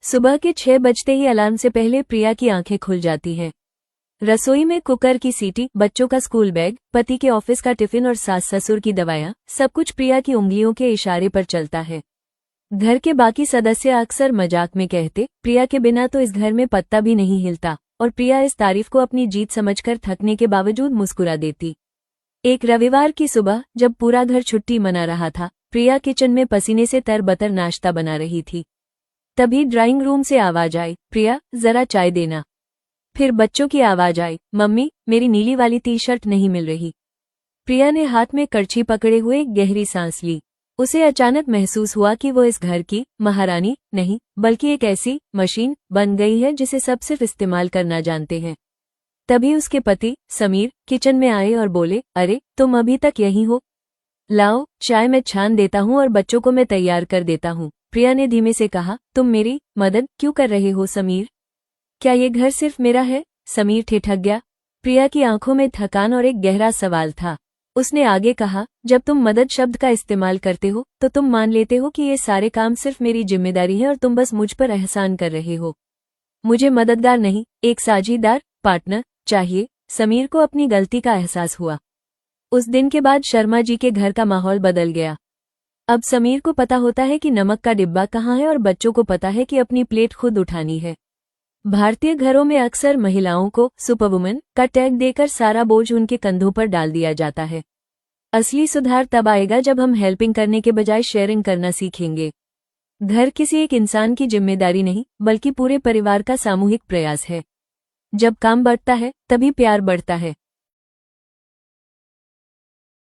सुबह के 6 बजते ही अलार्म से पहले प्रिया की आंखें खुल जाती हैं। रसोई में कुकर की सीटी, बच्चों का स्कूल बैग, पति के ऑफिस का टिफिन और सास ससुर की दवाइयाँ, सब कुछ प्रिया की उंगलियों के इशारे पर चलता है। घर के बाकी सदस्य अक्सर मजाक में कहते, प्रिया के बिना तो इस घर में पत्ता भी नहीं हिलता, और प्रिया इस तारीफ को अपनी जीत समझकर थकने के बावजूद मुस्कुरा देती। एक रविवार की सुबह, जब पूरा घर छुट्टी मना रहा था, प्रिया किचन में पसीने से तरबतर नाश्ता बना रही थी। तभी ड्राइंग रूम से आवाज आई, प्रिया जरा चाय देना। फिर बच्चों की आवाज आई, मम्मी मेरी नीली वाली टी शर्ट नहीं मिल रही। प्रिया ने हाथ में करछी पकड़े हुए गहरी सांस ली। उसे अचानक महसूस हुआ कि वो इस घर की महारानी नहीं, बल्कि एक ऐसी मशीन बन गई है जिसे सब सिर्फ इस्तेमाल करना जानते हैं। तभी उसके पति समीर किचन में आए और बोले, अरे तुम अभी तक यहीं हो? लाओ चाय मैं छान देता हूँ और बच्चों को मैं तैयार कर देता हूँ। प्रिया ने धीमे से कहा, तुम मेरी मदद क्यों कर रहे हो समीर? क्या ये घर सिर्फ मेरा है? समीर ठिठक गया। प्रिया की आंखों में थकान और एक गहरा सवाल था। उसने आगे कहा, जब तुम मदद शब्द का इस्तेमाल करते हो तो तुम मान लेते हो कि ये सारे काम सिर्फ मेरी जिम्मेदारी है और तुम बस मुझ पर एहसान कर रहे हो। मुझे मददगार नहीं, एक साझीदार पार्टनर चाहिए। समीर को अपनी गलती का एहसास हुआ। उस दिन के बाद शर्मा जी के घर का माहौल बदल गया। अब समीर को पता होता है कि नमक का डिब्बा कहाँ है और बच्चों को पता है कि अपनी प्लेट खुद उठानी है। भारतीय घरों में अक्सर महिलाओं को सुपरवुमन का टैग देकर सारा बोझ उनके कंधों पर डाल दिया जाता है। असली सुधार तब आएगा जब हम हेल्पिंग करने के बजाय शेयरिंग करना सीखेंगे। घर किसी एक इंसान की जिम्मेदारी नहीं, बल्कि पूरे परिवार का सामूहिक प्रयास है। जब काम बढ़ता है तभी प्यार बढ़ता है।